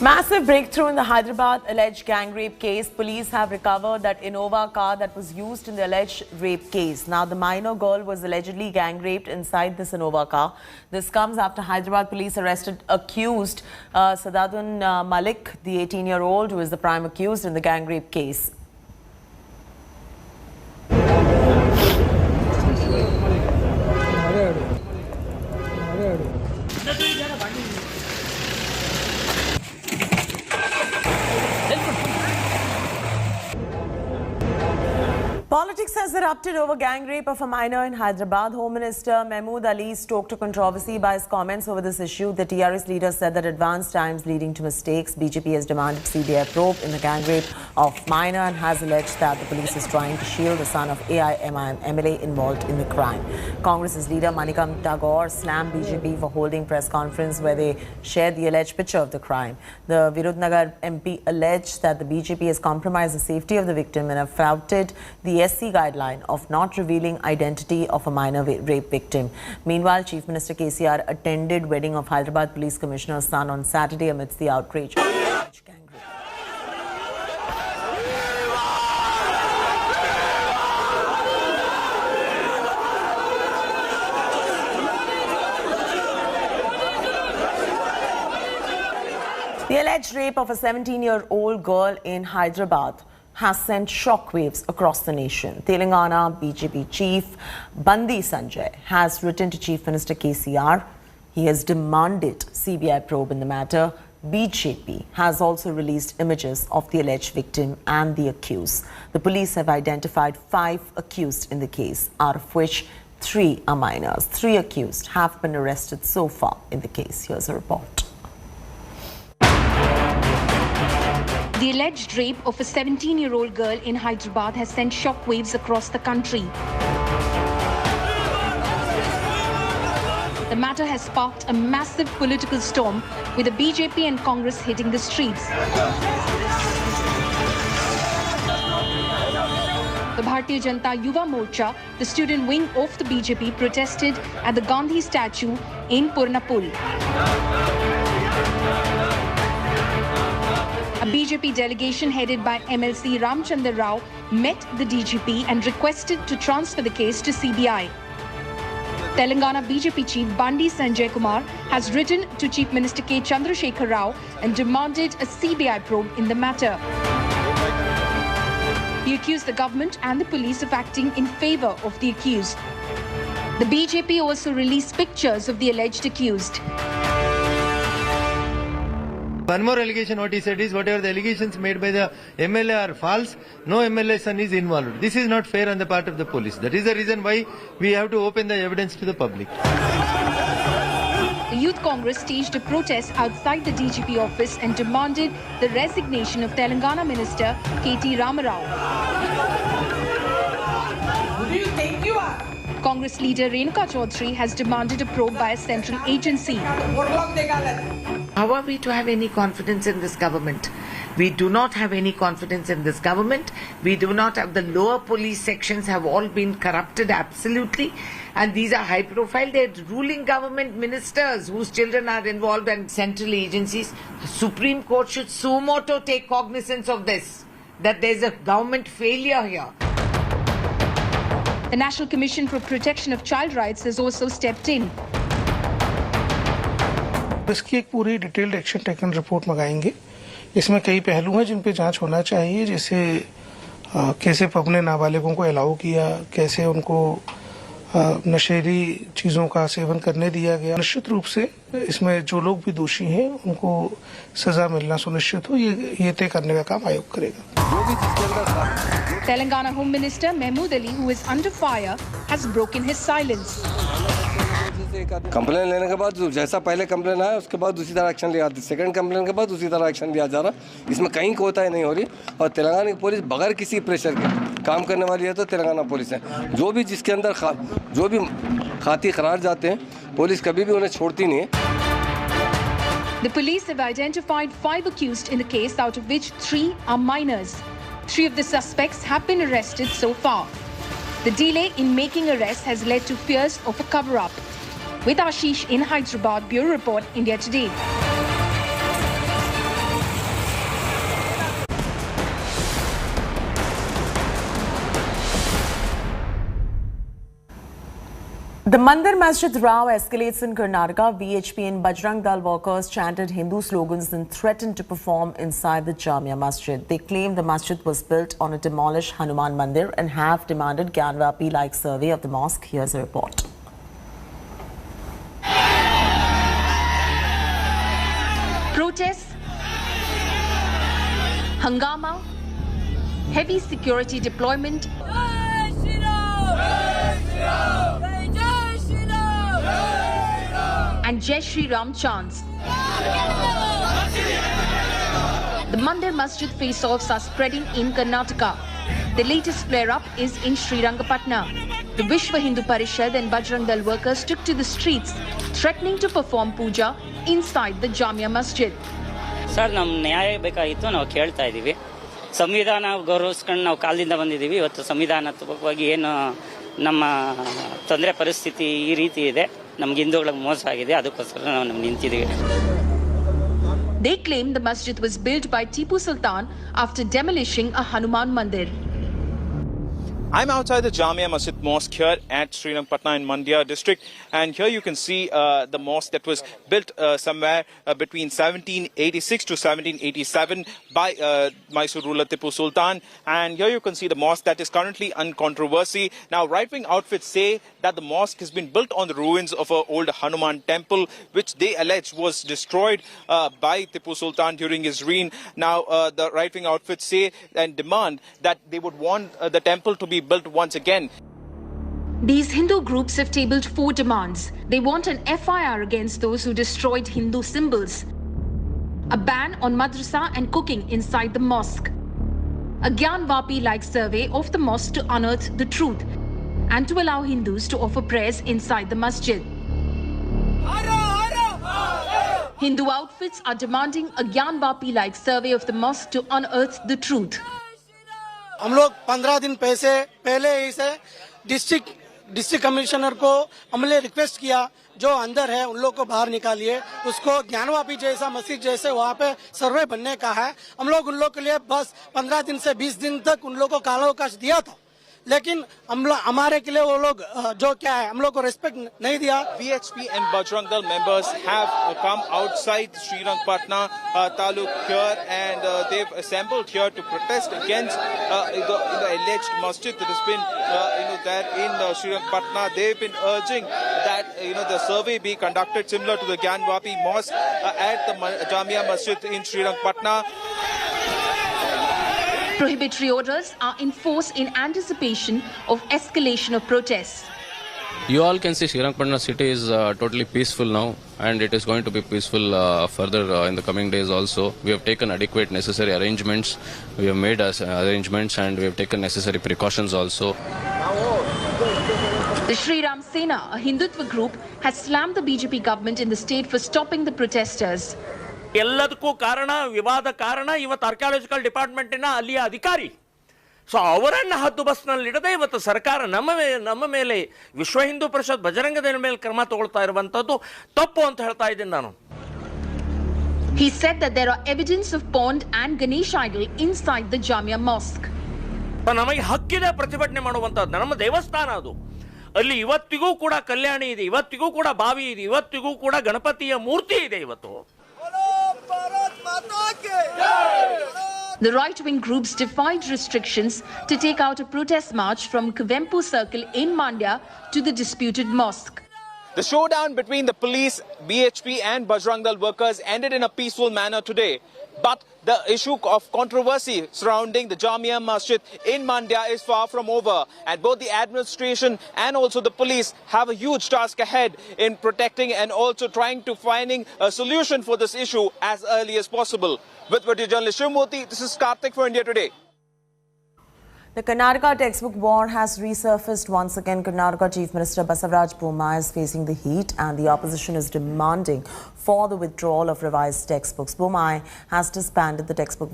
Massive breakthrough in the Hyderabad alleged gang rape case. Police have recovered that Innova car that was used in the alleged rape case. Now, the minor girl was allegedly gang raped inside this Innova car. This comes after Hyderabad police arrested accused Sadadun Malik, the 18-year-old who is the prime accused in the gang rape case. Politics has erupted over gang rape of a minor in Hyderabad. Home Minister Mahmood Ali stoked a controversy by his comments over this issue. The TRS leader said that advanced times leading to mistakes. BJP has demanded CBI probe in the gang rape of minor and has alleged that the police is trying to shield the son of AIMIM MLA involved in the crime. Congress's leader Manikam Tagore slammed BJP for holding press conference where they shared the alleged picture of the crime. The Virudnagar MP alleged that the BJP has compromised the safety of the victim and have flouted the SC guideline of not revealing identity of a minor rape victim. Meanwhile, Chief Minister KCR attended wedding of Hyderabad Police Commissioner's son on Saturday amidst the outrage. The alleged rape of a 17-year-old girl in Hyderabad has sent shockwaves across the nation. Telangana BJP chief Bandi Sanjay has written to Chief Minister KCR. He has demanded CBI probe in the matter. BJP has also released images of the alleged victim and the accused. The police have identified 5 accused in the case, out of which 3 are minors. 3 accused have been arrested so far in the case. Here's a report. The alleged rape of a 17-year-old girl in Hyderabad has sent shockwaves across the country. The matter has sparked a massive political storm, with the BJP and Congress hitting the streets. The Bharatiya Janata Yuva Morcha, the student wing of the BJP, protested at the Gandhi statue in Purnapul. A BJP delegation headed by MLC Ramchandra Rao met the DGP and requested to transfer the case to CBI. Telangana BJP chief Bandi Sanjay Kumar has written to Chief Minister K. Chandrasekhar Rao and demanded a CBI probe in the matter. He accused the government and the police of acting in favor of the accused. The BJP also released pictures of the alleged accused. One more allegation what he said is whatever the allegations made by the MLA are false, no MLA son is involved. This is not fair on the part of the police. That is the reason why we have to open the evidence to the public. The Youth Congress staged a protest outside the DGP office and demanded the resignation of Telangana Minister K.T. Ramarao. Who do you think you are? Congress leader Renuka Chaudhary has demanded a probe by a central agency. How are we to have any confidence in this government? We do not have any confidence in this government. We do not have, the lower police sections have all been corrupted absolutely. And these are high profile. They're ruling government ministers whose children are involved and central agencies. The Supreme Court should suo moto take cognizance of this, that there's a government failure here. The National Commission for Protection of Child Rights has also stepped in. इसकी एक पूरी detailed action taken report मंगाएंगे। इसमें कई पहलू हैं जिन पे जांच होना चाहिए, जैसे कैसे अपने नाबालिगों को अलाउ किया, कैसे उनको नशेली चीज़ों का सेवन करने दिया गया। निश्चित रूप से इसमें जो लोग भी दोषी हैं उनको सजा मिलना सुनिश्चित हो, ये तय करने का काम आयोग करेगा। Telangana Home Minister Mahmood Ali, who is under fire, has broken his silence. Complain लेने के बाद जैसा पहले कंप्लेन आया उसके बाद दूसरी तरह एक्शन लिया, सेकंड कंप्लेन के बाद दूसरी तरह एक्शन लिया जा रहा। इसमें कहीं कोताही नहीं हो रही और तेलंगाना की पुलिस बगैर किसी प्रेशर के काम करने वाली है तो तेलंगाना पुलिस है। जो भी जिसके अंदर जो भी खाती करार जाते हैं पुलिस कभी भी उन्हें छोड़ती नहीं है। The police have identified 5 accused in the case, out of which 3 are minors. 3 of the suspects have been arrested so far. The delay in making arrests has led to fears of a cover-up. With Ashish in Hyderabad, Bureau Report, India Today. The Mandir Masjid row escalates in Karnataka. VHP and Bajrang Dal workers chanted Hindu slogans and threatened to perform inside the Jamia Masjid. They claim the masjid was built on a demolished Hanuman Mandir and have demanded Gyanvapi-like survey of the mosque. Here's a report. Protests, hangama, heavy security deployment, and Jai Shri Ram chants. The Mandir Masjid face-offs are spreading in Karnataka. The latest flare-up is in Srirangapatna. The Vishwa Hindu Parishad and Bajrang Dal workers took to the streets, threatening to perform puja inside the Jamia Masjid. Sir, ನಮ್ಮ ನ್ಯಾಯ ಬೇಕಾಗಿತ್ತು ನಾವು ಕೇಳ್ತಾ ಇದೀವಿ ಸಂವಿಧಾನ ಗೌರವಿಸ್ಕೊಂಡು ನಾವು ಕಾಲದಿಂದ ಬಂದಿದ್ದೀವಿ ಇವತ್ತು ಸಂವಿಧಾನಾತ್ಮಕವಾಗಿ ಏನು ನಮ್ಮ ತೊಂದರೆ ಪರಿಸ್ಥಿತಿ ಈ ರೀತಿ ಇದೆ ನಮಗೆ ಹಿಂದೂಗಳಿಗೆ ಮೋಸ ಆಗಿದೆ ಅದಕ್ಕೋಸ್ಕರ ನಾವು ನಿಂತಿದ್ದೀವಿ. They claim the masjid was built by Tipu Sultan after demolishing a Hanuman Mandir. I'm outside the Jamia Masjid Mosque here at Srirangapatna in Mandya district, and here you can see the mosque that was built somewhere between 1786 to 1787 by Mysore ruler Tipu Sultan, and here you can see the mosque that is currently under controversy. Now, right-wing outfits say that the mosque has been built on the ruins of an old Hanuman temple, which they allege was destroyed by Tipu Sultan during his reign. Now, the right-wing outfits say and demand that they would want the temple to be built once again. These Hindu groups have tabled 4 demands. They want an FIR against those who destroyed Hindu symbols, a ban on madrasa and cooking inside the mosque, a Gyanvapi-like survey of the mosque to unearth the truth, and to allow Hindus to offer prayers inside the masjid. Hindu outfits are demanding a Gyanvapi-like survey of the mosque to unearth the truth. हम लोग 15 दिन पहले ही से district commissioner को हमने request किया जो अंदर है उन लोग को बाहर निकालिए उसको ज्ञानवापी जैसा मस्जिद जैसे वहाँ पे सर्वे बनने का है हम लोग उन लोग के लिए बस 15 दिन से 20 दिन तक उन लोग को कालावकाश दिया था लेकिन हमारे के लिए वो लोग जो क्या है हम लोग को रिस्पेक्ट नहीं दिया. VHP and Bajrang Dal members have come outside Srirangapatna taluk here and they've assembled here to protest against the alleged masjid that has been there in Srirangapatna. They've been urging that the survey be conducted similar to the Gyanvapi mosque at the Jamia Masjid in Srirangapatna. Prohibitory orders are in force in anticipation of escalation of protests. You all can see Srirangapatna city is totally peaceful now and it is going to be peaceful further in the coming days also. We have taken adequate necessary arrangements. We have made arrangements and we have taken necessary precautions also. The Shri Ram Sena, a Hindutva group, has slammed the BJP government in the state for stopping the protesters. ಎಲ್ಲದಕ್ಕೂ ಕಾರಣ ವಿವಾದ ಕಾರಣ ಇವತ್ತು archaeological ಡಿಪಾರ್ಟ್ಮೆಂಟಿನ ಅಲ್ಲಿಯ ಅಧಿಕಾರಿ so ಅವರನ್ನು ಹದ್ದು ಬಸ್ನಲ್ಲಿಡದೆ ಇವತ್ತು ಸರ್ಕಾರ ನಮ್ಮ ಮೇಲೆ ವಿಶ್ವ ಹಿಂದೂ ಪರಿಷತ್ ಬಜರಂಗದಳ ಮೇಲೆ ಕ್ರಮ ತಗೊಳ್ತಾ ಇರುವಂತದ್ದು ತಪ್ಪು ಅಂತ ಹೇಳ್ತಾ ಇದ್ದೀನಿ ನಾನು. He said that there are evidence of pond and Ganesh idol inside the Jamia mosque. ನಮಗೆ ಹಕ್ಕಿದೆ ಪ್ರತಿಭಟನೆ ಮಾಡುವಂತದ್ದು ನಮ್ಮ ದೇವಸ್ಥಾನ ಅದು ಅಲ್ಲಿ ಇವತ್ತಿಗೂ ಕೂಡ ಕಲ್ಯಾಣಿ ಇದೆ ಇವತ್ತಿಗೂ ಕೂಡ ಬಾವಿ ಇದೆ ಇವತ್ತಿಗೂ ಕೂಡ ಗಣಪತಿಯ ಮೂರ್ತಿ ಇದೆ ಇವತ್ತು. The right-wing groups defied restrictions to take out a protest march from Kuvempu Circle in Mandya to the disputed mosque. The showdown between the police, BHP and Bajrang Dal workers ended in a peaceful manner today. But the issue of controversy surrounding the Jamia Masjid in Mandya is far from over. And both the administration and also the police have a huge task ahead in protecting and also trying to finding a solution for this issue as early as possible. With video journalist Shivmurthy, this is Karthik for India Today. The Karnataka textbook war has resurfaced once again. Karnataka Chief Minister Basavaraj Bommai is facing the heat and the opposition is demanding for the withdrawal of revised textbooks. Bommai has disbanded the textbook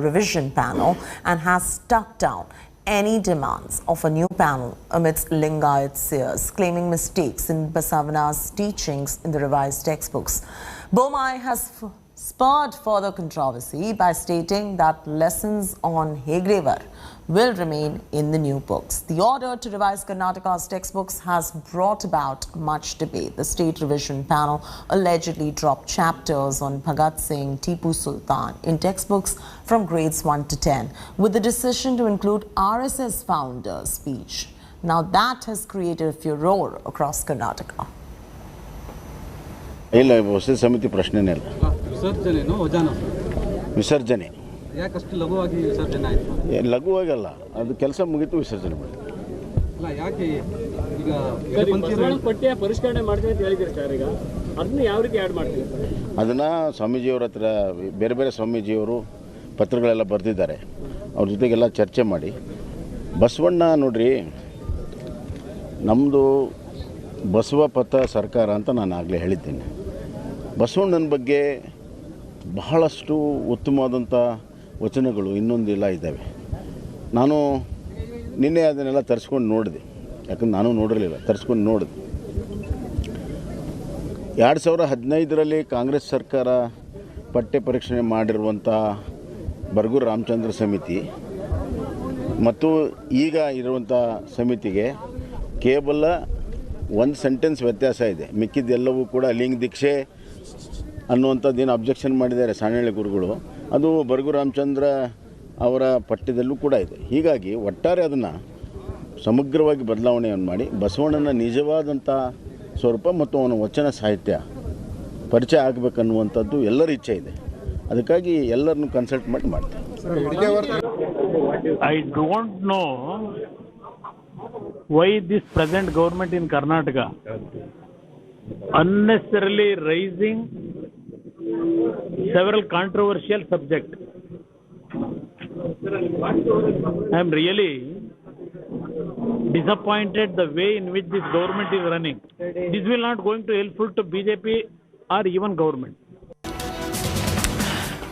revision panel and has struck down any demands of a new panel amidst Lingayat seers claiming mistakes in Basavana's teachings in the revised textbooks. Bommai has spurred further controversy by stating that lessons on Hegrevar will remain in the new books. The order to revise Karnataka's textbooks has brought about much debate. The state revision panel allegedly dropped chapters on Bhagat Singh, Tipu Sultan in textbooks from grades 1 to 10, with the decision to include RSS founder's speech. Now that has created a furore across Karnataka. ಇಲ್ಲ ಹೊಸ ಸಮಿತಿ ಪ್ರಶ್ನೆನೇ ಇಲ್ಲ. ವಿಸರ್ಜನೆನೋ ವಜಾನೋ? ವಿಸರ್ಜನೆ. ಯಾಕಷ್ಟು ಲಘುವಾಗಿ ವಿಸರ್ಜನೆ ಆಯಿತು? ಲಘುವಾಗಲ್ಲ, ಅದು ಕೆಲಸ ಮುಗಿತು ವಿಸರ್ಜನೆ ಮಾಡಿ. ಅಲ್ಲ ಯಾಕೆ ಈಗ ಪಠ್ಯ ಪರಿಷ್ಕರಣೆ ಮಾಡ್ತೀವಿ ಅಂತ ಹೇಳಿದ್ರೆ ಸರ್, ಈಗ ಅದನ್ನ ಯಾವ ರೀತಿ ಆ್ಯಡ್ ಮಾಡ್ತೀವಿ? ಅದನ್ನು ಸ್ವಾಮೀಜಿಯವ್ರ ಹತ್ರ ಬೇರೆ ಬೇರೆ ಸ್ವಾಮೀಜಿಯವರು ಪತ್ರಗಳೆಲ್ಲ ಬರೆದಿದ್ದಾರೆ. ಅವ್ರ ಜೊತೆಗೆಲ್ಲ ಚರ್ಚೆ ಮಾಡಿ ಬಸವಣ್ಣ ನೋಡ್ರಿ, ನಮ್ಮದು ಬಸವ ಪಥ ಸರ್ಕಾರ ಅಂತ ನಾನು ಆಗಲೇ ಹೇಳಿದ್ದೇನೆ. ಬಸವಣ್ಣನ ಬಗ್ಗೆ ಬಹಳಷ್ಟು ಉತ್ತಮವಾದಂಥ ವಚನಗಳು ಇನ್ನೊಂದೆಲ್ಲ ಇದ್ದಾವೆ. ನಾನು ನಿನ್ನೆ ಅದನ್ನೆಲ್ಲ ತರಿಸ್ಕೊಂಡು ನೋಡಿದೆ, ಯಾಕಂದ್ರೆ ನಾನು ನೋಡಿರಲಿಲ್ಲ, ತರಿಸ್ಕೊಂಡು ನೋಡಿದೆ. 2015ರಲ್ಲಿ ಕಾಂಗ್ರೆಸ್ ಸರ್ಕಾರ ಪಠ್ಯ ಪರೀಕ್ಷೆ ಮಾಡಿರುವಂಥ ಬರಗೂರು ರಾಮಚಂದ್ರ ಸಮಿತಿ ಮತ್ತು ಈಗ ಇರುವಂಥ ಸಮಿತಿಗೆ ಕೇವಲ ಒಂದು ಸೆಂಟೆನ್ಸ್ ವ್ಯತ್ಯಾಸ ಇದೆ. ಮಿಕ್ಕಿದ್ದೆಲ್ಲವೂ ಕೂಡ ಲಿಂಗ ದೀಕ್ಷೆ ಅನ್ನುವಂಥದ್ದೇನು ಅಬ್ಜೆಕ್ಷನ್ ಮಾಡಿದ್ದಾರೆ ಸಾಣೇಳಿ ಗುರುಗಳು, ಅದು ಬರಗೂರು ರಾಮಚಂದ್ರ ಅವರ ಪಠ್ಯದಲ್ಲೂ ಕೂಡ ಇದೆ. ಹೀಗಾಗಿ ಒಟ್ಟಾರೆ ಅದನ್ನು ಸಮಗ್ರವಾಗಿ ಬದಲಾವಣೆಯನ್ನು ಮಾಡಿ ಬಸವಣ್ಣನ ನಿಜವಾದಂಥ ಸ್ವರೂಪ ಮತ್ತು ಅವನ ವಚನ ಸಾಹಿತ್ಯ ಪರಿಚಯ ಆಗಬೇಕನ್ನುವಂಥದ್ದು ಎಲ್ಲರ ಇಚ್ಛೆ ಇದೆ. ಅದಕ್ಕಾಗಿ ಎಲ್ಲರನ್ನು ಕನ್ಸಲ್ಟ್ ಮಾಡಿ ಮಾಡ್ತಾರೆ. I don't know why this present government in Karnataka unnecessarily raising several controversial subjects. I am really disappointed the way in which this government is running. This will not going to helpful to BJP or even government.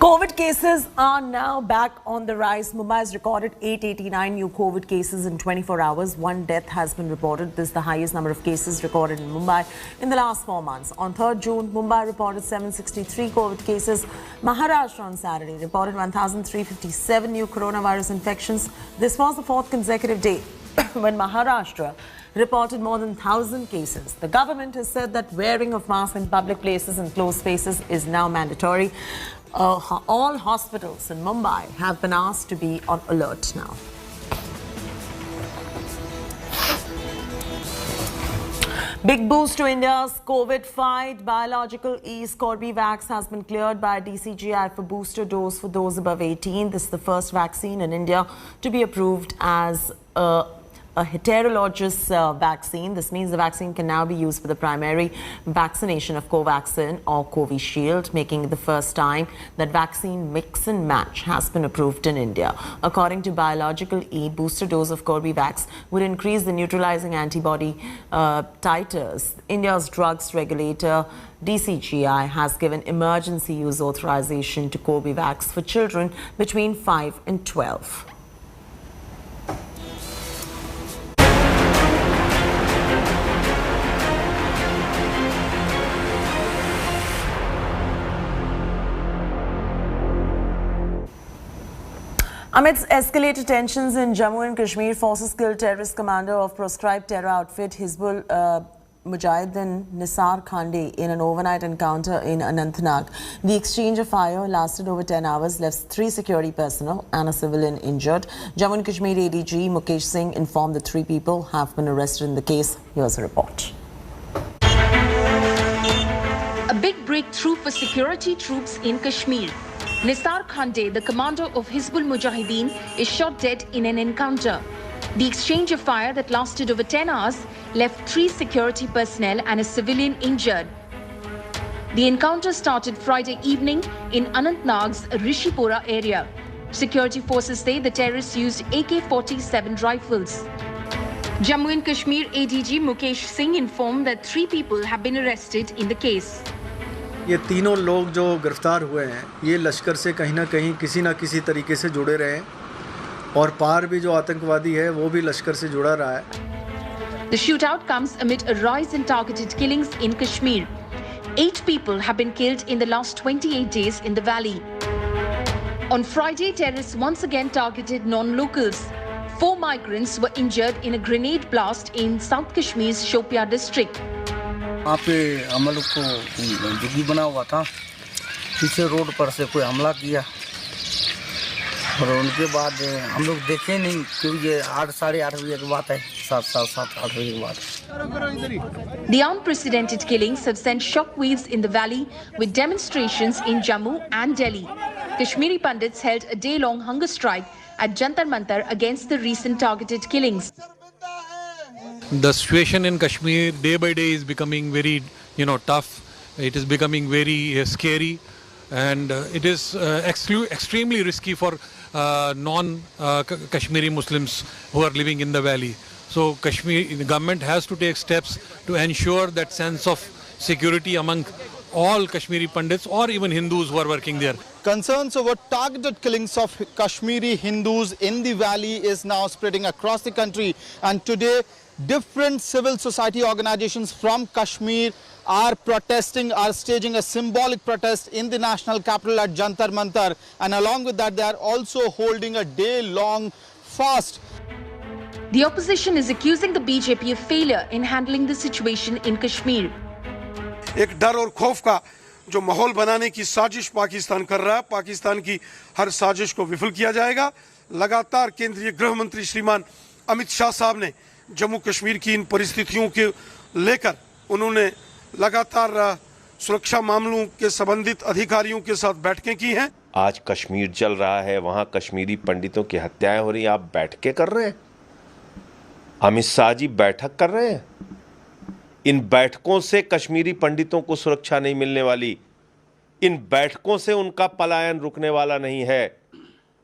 COVID cases are now back on the rise. Mumbai has recorded 889 new COVID cases in 24 hours. One death has been reported. This is the highest number of cases recorded in Mumbai in the last 4 months. On 3rd June, Mumbai reported 763 COVID cases. Maharashtra on Saturday reported 1,357 new coronavirus infections. This was the 4th consecutive day when Maharashtra reported more than 1,000 cases. The government has said that wearing of masks in public places and closed spaces is now mandatory. All hospitals in Mumbai have been asked to be on alert now. Big boost to India's COVID fight. Biological E's Corbevax has been cleared by DCGI for booster dose for those above 18. This is the first vaccine in India to be approved as a heterologous vaccine. This means the vaccine can now be used for the primary vaccination of Covaxin or Covishield, making it the first time that vaccine mix and match has been approved in India. According to Biological E, booster dose of Corbevax would increase the neutralizing antibody titers. India's drugs regulator DCGI has given emergency use authorization to Corbevax for children between 5 and 12. Amidst escalated tensions in Jammu and Kashmir, forces killed terrorist commander of proscribed terror outfit Hizbul Mujahideen Nisar Khande in an overnight encounter in Anantnag. The exchange of fire lasted over 10 hours, left 3 security personnel and a civilian injured. Jammu and Kashmir ADG Mukesh Singh informed that 3 people have been arrested in the case. Here's a report. A big breakthrough for security troops in Kashmir. Nisar Khande, the commander of Hizbul Mujahideen, is shot dead in an encounter. The exchange of fire that lasted over 10 hours left 3 security personnel and a civilian injured. The encounter started Friday evening in Anantnag's Rishipura area. Security forces say the terrorists used AK-47 rifles. Jammu and Kashmir ADG Mukesh Singh informed that 3 people have been arrested in the case. ये तीनों लोग जो गिरफ्तार हुए हैं ये लश्कर से कहीं ना कहीं किसी ना किसी तरीके से जुड़े रहे हैं और पार भी जो आतंकवादी है वो भी लश्कर से जुड़ा रहा है. The shootout comes amid a rise in targeted killings in Kashmir. 8 people have been killed in the last 28 days in the valley. On Friday, terrorists once again targeted non-locals. 4 migrants were injured in a grenade blast in South Kashmir's Shopia district. वहाँ पे हम लोग को दुखी बना हुआ था, पीछे रोड पर से कोई हमला किया और उनके बाद हम लोग देखे नहीं क्योंकि ये 8-8:30 बजे की बात है, 7-8 बजे की बात है। The unprecedented killings have sent shockwaves in the valley with demonstrations in Jammu and Delhi. Kashmiri Pandits held a day-long hunger strike at Jantar Mantar against the recent targeted killings. The situation in Kashmir day by day is becoming very, tough. It is becoming very scary, and it is extremely risky for non-Kashmiri Muslims who are living in the valley. So the government has to take steps to ensure that sense of security among all Kashmiri Pandits or even Hindus who are working there. Concerns over targeted killings of Kashmiri Hindus in the valley is now spreading across the country, and today different civil society organizations from Kashmir are staging a symbolic protest in the national capital at Jantar Mantar, and along with that they are also holding a day-long fast. The opposition is accusing the BJP of failure in handling the situation in Kashmir. एक डर और खौफ का जो माहौल बनाने की साजिश पाकिस्तान कर रहा है, पाकिस्तान की हर साजिश को विफल किया जाएगा। लगातार केंद्रीय गृह मंत्री श्रीमान अमित शाह साहब ने जम्मू कश्मीर की इन परिस्थितियों के लेकर उन्होंने लगातार सुरक्षा मामलों के संबंधित अधिकारियों के साथ बैठकें की हैं। आज कश्मीर चल रहा है, वहां कश्मीरी पंडितों की हत्याएं हो रही हैं, आप बैठकें कर रहे हैं। अमित शाह जी बैठक कर रहे हैं। इन बैठकों से कश्मीरी पंडितों को सुरक्षा नहीं मिलने वाली, इन बैठकों से उनका पलायन रुकने वाला नहीं है।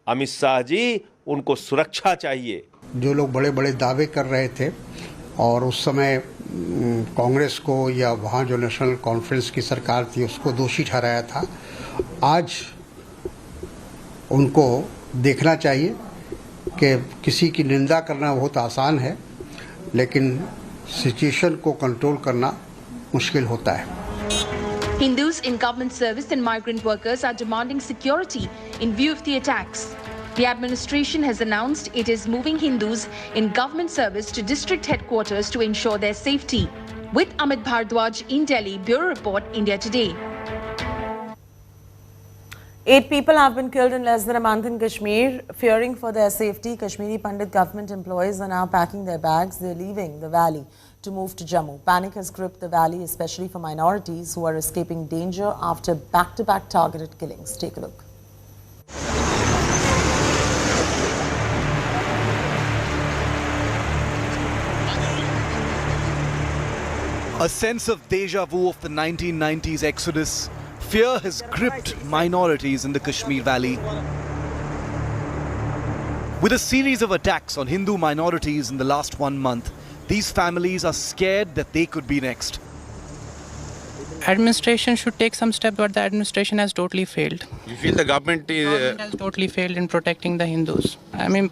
अमित शाह जी, उनको सुरक्षा चाहिए। जो लोग बड़े बड़े दावे कर रहे थे और उस समय कांग्रेस को या वहाँ जो नेशनल कॉन्फ्रेंस की सरकार थी उसको दोषी ठहराया था, आज उनको देखना चाहिए कि किसी की निंदा करना बहुत आसान है, लेकिन सिचुएशन को कंट्रोल करना मुश्किल होता है। Hindus in government service and migrant workers are demanding security in view of the attacks. The administration has announced it is moving Hindus in government service to district headquarters to ensure their safety. With Amit Bhardwaj in Delhi, Bureau Report, India Today. 8 people have been killed in less than a month in Kashmir. Fearing for their safety, Kashmiri Pandit government employees are now packing their bags. They're leaving the valley to move to Jammu. Panic has gripped the valley, especially for minorities who are escaping danger after back-to-back targeted killings. Take a look. A sense of deja vu of the 1990s exodus. Fear has gripped minorities in the Kashmir Valley. With a series of attacks on Hindu minorities in the last 1 month, these families are scared that they could be next. Administration should take some steps, but the administration has totally failed. You feel the government has totally failed in protecting the Hindus. I mean,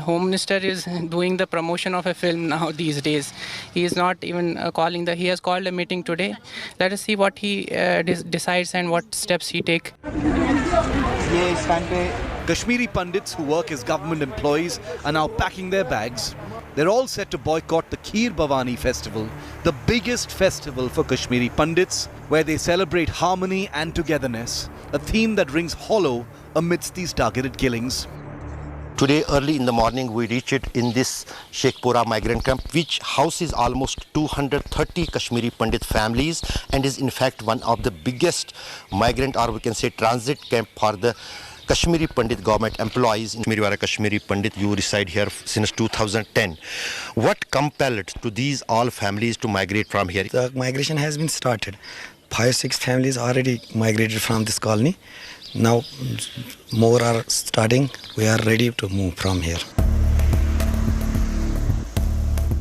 Home Minister is doing the promotion of a film now these days. He is not even he has called a meeting today. Let us see what he decides and what steps he takes. Kashmiri Pandits who work as government employees are now packing their bags. They're all set to boycott the Kheer Bhavani festival, the biggest festival for Kashmiri Pandits, where they celebrate harmony and togetherness, a theme that rings hollow amidst these targeted killings. Today early in the morning we reached in this Sheikhpura migrant camp, which houses almost 230 Kashmiri Pandit families and is in fact one of the biggest migrant, or we can say transit camp for the Kashmiri Pandit government employees. Kashmiri Pandit, you reside here since 2010. What compelled to these all families to migrate from here? The migration has been started. 5-6 families already migrated from this colony. Now more are starting. We are ready to move from here.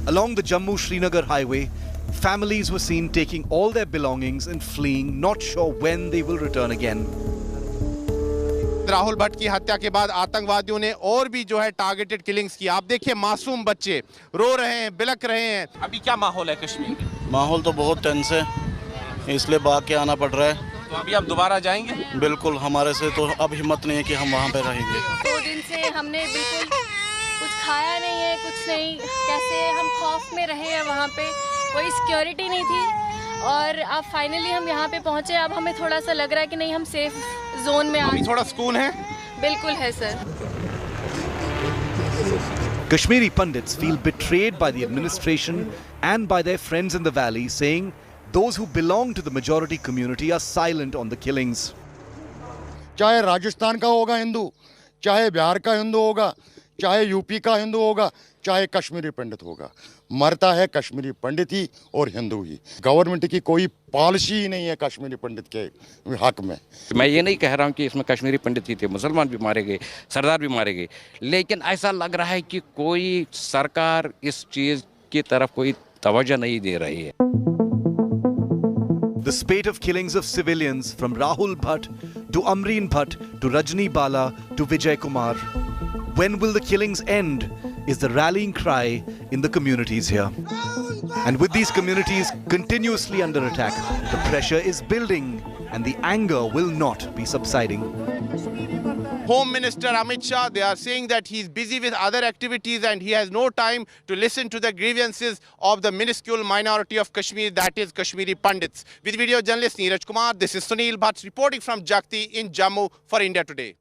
Along the Jammu-Srinagar highway, families were seen taking all their belongings and fleeing, not sure when they will return again. Rahul Bhatt की हत्या के बाद आतंकवादियों ने और भी जो है टारगेटेड किलिंग्स की। आप देखिए मासूम बच्चे रो रहे हैं, बिलक रहे हैं। अभी क्या माहौल है कश्मीर में? माहौल तो बहुत टेंस है। इसलिए भाग के आना पड़ रहा है। तो अभी आप दोबारा जाएंगे? बिल्कुल, हमारे से तो अब हिम्मत नहीं है कि हम वहाँ पे रहेंगे। 2 दिन से हमने बिल्कुल कुछ खाया नहीं है, कुछ नहीं, कैसे हम खौफ में रहे हैं, वहाँ पे कोई सिक्योरिटी नहीं थी और अब फाइनली हम यहाँ पे पहुँचे। अब हमें थोड़ा सा लग रहा है कि नहीं, हम सेफ जोन में अभी थोड़ा सुकून है? बिल्कुल है sir. Kashmiri Pandits feel betrayed by the administration and by their friends in the valley, saying those who belong to the majority community are silent on the killings. चाहे राजस्थान का होगा हिंदू, चाहे बिहार का हिंदू होगा, चाहे यूपी का हिंदू होगा, चाहे कश्मीरी पंडित होगा, मरता है कश्मीरी पंडित ही और हिंदू ही। गवर्नमेंट की कोई पॉलिसी ही नहीं है कश्मीरी पंडित के हक में। मैं ये नहीं कह रहा हूँ कि इसमें कश्मीरी पंडित ही थे, मुसलमान भी मारे गए, सरदार भी मारे गए, लेकिन ऐसा लग रहा है कि कोई सरकार इस चीज़ की तरफ कोई तवज्जो नहीं दे रही है। The spate of killings of civilians from Rahul Bhatt to Amreen Bhatt to Rajni Bala to Vijay Kumar. When will the killings end is the rallying cry in the communities here. And with these communities continuously under attack, the pressure is building and the anger will not be subsiding. Home Minister Amit Shah, they are saying that he's busy with other activities and he has no time to listen to the grievances of the minuscule minority of Kashmir, that is Kashmiri Pandits. With video journalist Neeraj Kumar, this is Sunil Bhatt reporting from Jagti in Jammu for India Today.